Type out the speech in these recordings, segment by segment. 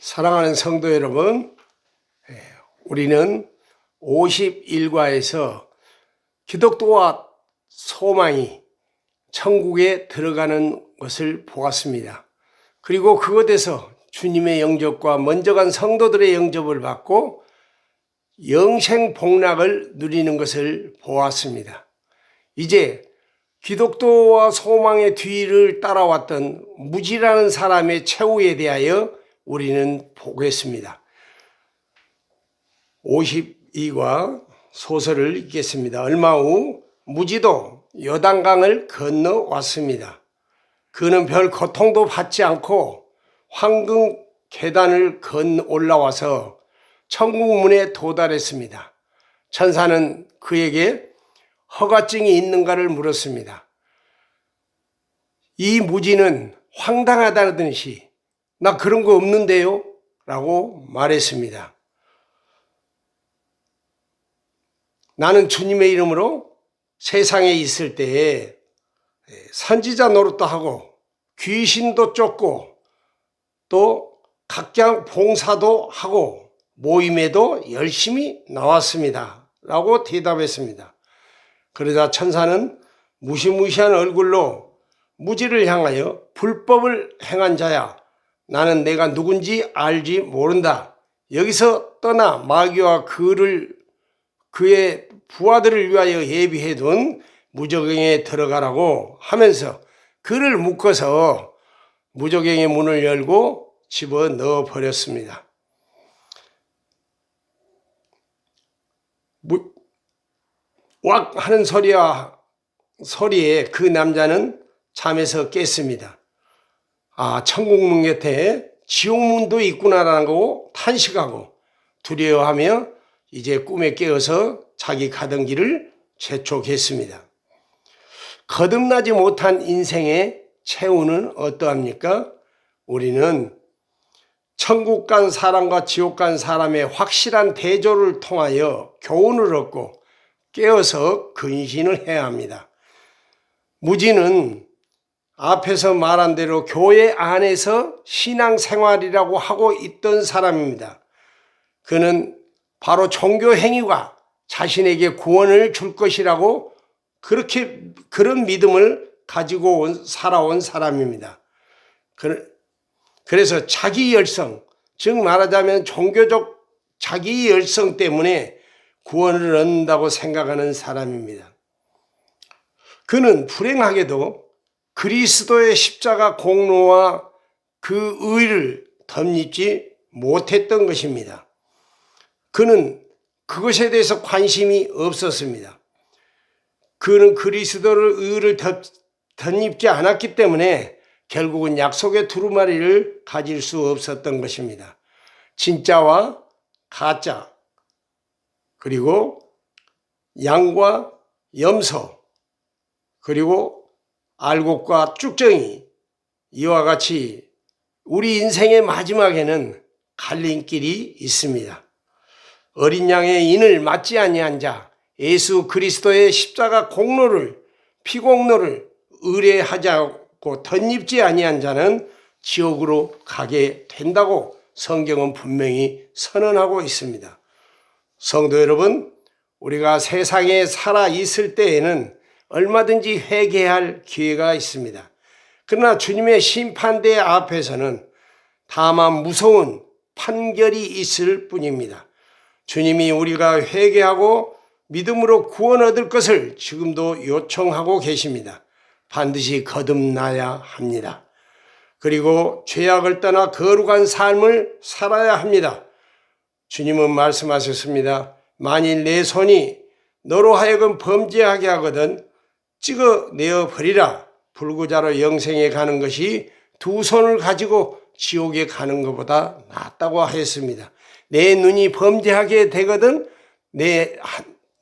사랑하는 성도 여러분, 우리는 51과에서 기독교와 소망이 천국에 들어가는 것을 보았습니다. 그리고 그것에서 주님의 영접과 먼저 간 성도들의 영접을 받고 영생 복락을 누리는 것을 보았습니다. 이제 기독교와 소망의 뒤를 따라왔던 무지라는 사람의 최후에 대하여 우리는 보겠습니다. 52과 소설을 읽겠습니다. 얼마 후 무지도 요단강을 건너왔습니다. 그는 별 고통도 받지 않고 황금 계단을 건 올라와서 천국 문에 도달했습니다. 천사는 그에게 허가증이 있는가를 물었습니다. 이 무지는 황당하다든지 나 그런 거 없는데요? 라고 말했습니다. 나는 주님의 이름으로 세상에 있을 때에 선지자 노릇도 하고 귀신도 쫓고 또 각종 봉사도 하고 모임에도 열심히 나왔습니다. 라고 대답했습니다. 그러자 천사는 무시무시한 얼굴로 무지를 향하여 불법을 행한 자야. 나는 내가 누군지 알지 모른다. 여기서 떠나 마귀와 그의 부하들을 위하여 예비해둔 무저갱에 들어가라고 하면서 그를 묶어서 무저갱의 문을 열고 집어넣어 버렸습니다. 왁 하는 소리에 그 남자는 잠에서 깼습니다. 천국문 곁에 지옥문도 있구나라는 거 탄식하고 두려워하며 이제 꿈에 깨어서 자기 가던 길을 재촉했습니다. 거듭나지 못한 인생의 최후는 어떠합니까? 우리는 천국 간 사람과 지옥 간 사람의 확실한 대조를 통하여 교훈을 얻고 깨어서 근신을 해야 합니다. 무지는 앞에서 말한 대로 교회 안에서 신앙생활이라고 하고 있던 사람입니다. 그는 바로 종교 행위가 자신에게 구원을 줄 것이라고 그런 믿음을 가지고 살아온 사람입니다. 그래서 자기 열성, 즉 말하자면 종교적 자기 열성 때문에 구원을 얻는다고 생각하는 사람입니다. 그는 불행하게도 그리스도의 십자가 공로와 그 의를 덧입지 못했던 것입니다. 그는 그것에 대해서 관심이 없었습니다. 그는 그리스도의 의를 덧입지 않았기 때문에 결국은 약속의 두루마리를 가질 수 없었던 것입니다. 진짜와 가짜, 그리고 양과 염소, 그리고 알곡과 쭉정이, 이와 같이 우리 인생의 마지막에는 갈림길이 있습니다. 어린 양의 인을 맞지 아니한 자, 예수 그리스도의 십자가 공로를, 피공로를 의뢰하지 않고 덧입지 아니한 자는 지옥으로 가게 된다고 성경은 분명히 선언하고 있습니다. 성도 여러분, 우리가 세상에 살아 있을 때에는 얼마든지 회개할 기회가 있습니다. 그러나 주님의 심판대 앞에서는 다만 무서운 판결이 있을 뿐입니다. 주님이 우리가 회개하고 믿음으로 구원 얻을 것을 지금도 요청하고 계십니다. 반드시 거듭나야 합니다. 그리고 죄악을 떠나 거룩한 삶을 살아야 합니다. 주님은 말씀하셨습니다. 만일 내 손이 너로 하여금 범죄하게 하거든 찍어내어 버리라. 불구자로 영생에 가는 것이 두 손을 가지고 지옥에 가는 것보다 낫다고 하였습니다. 내 눈이 범죄하게 되거든 내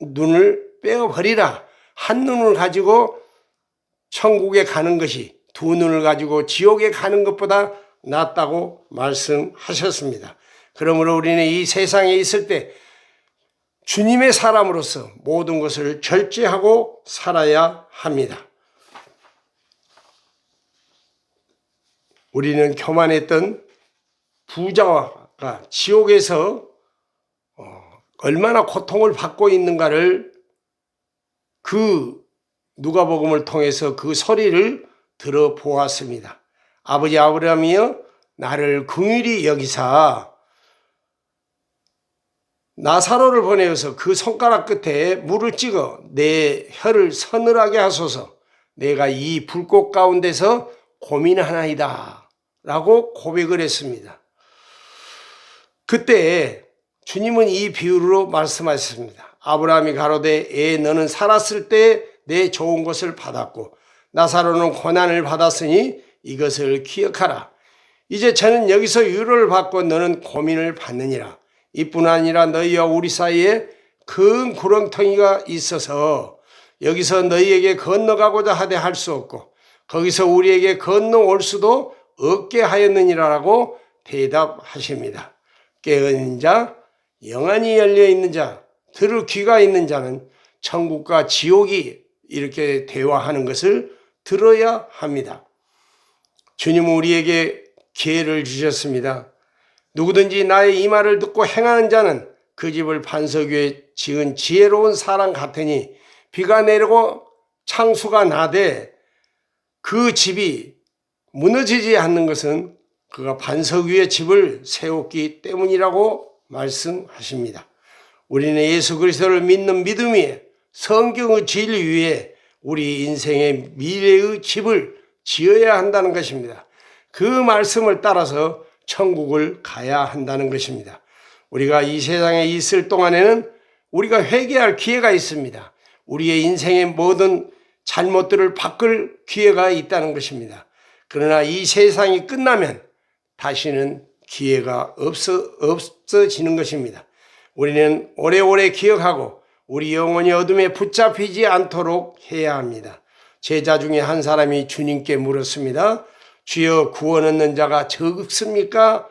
눈을 빼어버리라. 한 눈을 가지고 천국에 가는 것이 두 눈을 가지고 지옥에 가는 것보다 낫다고 말씀하셨습니다. 그러므로 우리는 이 세상에 있을 때 주님의 사람으로서 모든 것을 절제하고 살아야 합니다. 우리는 교만했던 부자가 지옥에서 얼마나 고통을 받고 있는가를 그 누가복음을 통해서 그 소리를 들어보았습니다. 아버지 아브라함이여 나를 긍휼히 여기사 나사로를 보내어서 그 손가락 끝에 물을 찍어 내 혀를 서늘하게 하소서. 내가 이 불꽃 가운데서 고민하나이다 라고 고백을 했습니다. 그때 주님은 이 비유로 말씀하셨습니다. 아브라함이 가로되 너는 살았을 때 내 좋은 것을 받았고 나사로는 고난을 받았으니 이것을 기억하라. 이제 저는 여기서 위로를 받고 너는 고민을 받느니라. 이뿐 아니라 너희와 우리 사이에 큰 구렁텅이가 있어서 여기서 너희에게 건너가고자 하되 할 수 없고 거기서 우리에게 건너올 수도 없게 하였느니라라고 대답하십니다. 깨어있는 자, 영안이 열려있는 자, 들을 귀가 있는 자는 천국과 지옥이 이렇게 대화하는 것을 들어야 합니다. 주님은 우리에게 기회를 주셨습니다. 누구든지 나의 이 말을 듣고 행하는 자는 그 집을 반석 위에 지은 지혜로운 사람 같으니 비가 내리고 창수가 나되 그 집이 무너지지 않는 것은 그가 반석 위에 집을 세웠기 때문이라고 말씀하십니다. 우리는 예수 그리스도를 믿는 믿음 위에 성경의 진리 위에 우리 인생의 미래의 집을 지어야 한다는 것입니다. 그 말씀을 따라서 천국을 가야 한다는 것입니다. 우리가 이 세상에 있을 동안에는 우리가 회개할 기회가 있습니다. 우리의 인생의 모든 잘못들을 바꿀 기회가 있다는 것입니다. 그러나 이 세상이 끝나면 다시는 기회가 없어지는 것입니다. 우리는 오래오래 기억하고 우리 영혼이 어둠에 붙잡히지 않도록 해야 합니다. 제자 중에 한 사람이 주님께 물었습니다. 주여 구원 얻는 자가 적습니까?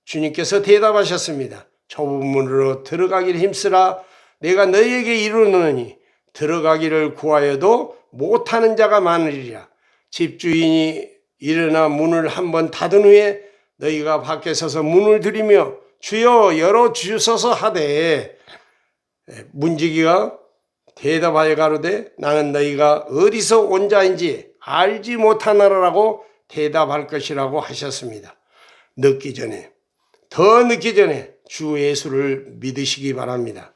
주님께서 대답하셨습니다. 좁은 문으로 들어가기를 힘쓰라. 내가 너희에게 이르노니 들어가기를 구하여도 못하는 자가 많으리라. 집주인이 일어나 문을 한번 닫은 후에 너희가 밖에 서서 문을 들이며 주여 열어주소서 하되 문지기가 대답하여 가로되 나는 너희가 어디서 온 자인지 알지 못하노라라고 대답할 것이라고 하셨습니다. 더 늦기 전에 주 예수를 믿으시기 바랍니다.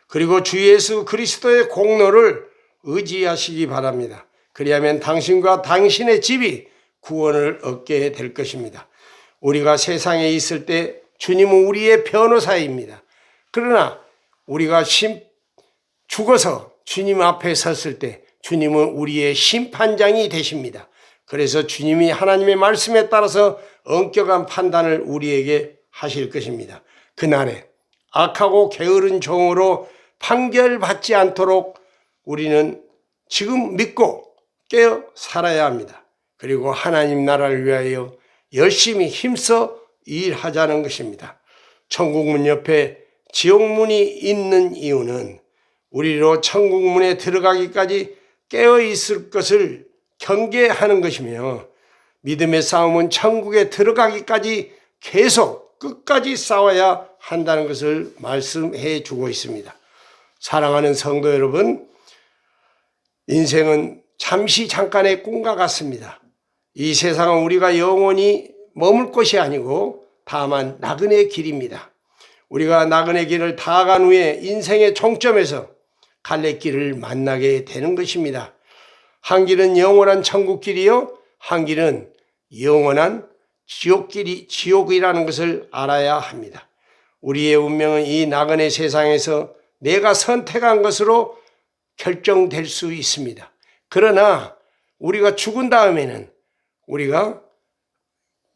그리고 주 예수 그리스도의 공로를 의지하시기 바랍니다. 그리하면 당신과 당신의 집이 구원을 얻게 될 것입니다. 우리가 세상에 있을 때 주님은 우리의 변호사입니다. 그러나 우리가 죽어서 주님 앞에 섰을 때 주님은 우리의 심판장이 되십니다. 그래서 주님이 하나님의 말씀에 따라서 엄격한 판단을 우리에게 하실 것입니다. 그날에 악하고 게으른 종으로 판결받지 않도록 우리는 지금 믿고 깨어 살아야 합니다. 그리고 하나님 나라를 위하여 열심히 힘써 일하자는 것입니다. 천국문 옆에 지옥문이 있는 이유는 우리로 천국문에 들어가기까지 깨어 있을 것을 경계하는 것이며 믿음의 싸움은 천국에 들어가기까지 계속 끝까지 싸워야 한다는 것을 말씀해 주고 있습니다. 사랑하는 성도 여러분, 인생은 잠시 잠깐의 꿈과 같습니다. 이 세상은 우리가 영원히 머물 곳이 아니고 다만 나그네 길입니다. 우리가 나그네 길을 다 간 후에 인생의 종점에서 갈래길을 만나게 되는 것입니다. 한 길은 영원한 천국길이요, 한 길은 영원한 지옥이라는 것을 알아야 합니다. 우리의 운명은 이 나그네 세상에서 내가 선택한 것으로 결정될 수 있습니다. 그러나 우리가 죽은 다음에는 우리가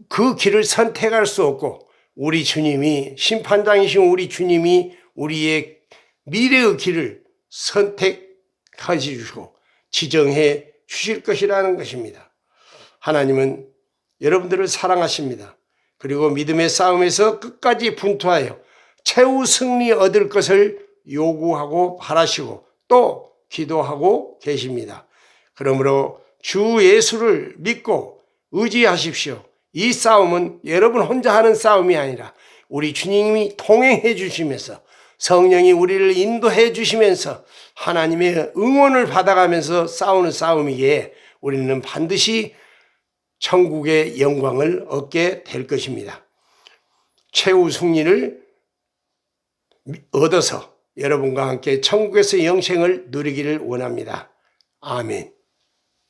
그 길을 선택할 수 없고 우리 주님이 심판장이신 우리 주님이 우리의 미래의 길을 선택해 주시고 지정해 주실 것이라는 것입니다. 하나님은 여러분들을 사랑하십니다. 그리고 믿음의 싸움에서 끝까지 분투하여 최후 승리 얻을 것을 요구하고 바라시고 또 기도하고 계십니다. 그러므로 주 예수를 믿고 의지하십시오. 이 싸움은 여러분 혼자 하는 싸움이 아니라 우리 주님이 동행해 주시면서 성령이 우리를 인도해 주시면서 하나님의 응원을 받아가면서 싸우는 싸움이기에 우리는 반드시 천국의 영광을 얻게 될 것입니다. 최후 승리를 얻어서 여러분과 함께 천국에서 영생을 누리기를 원합니다. 아멘.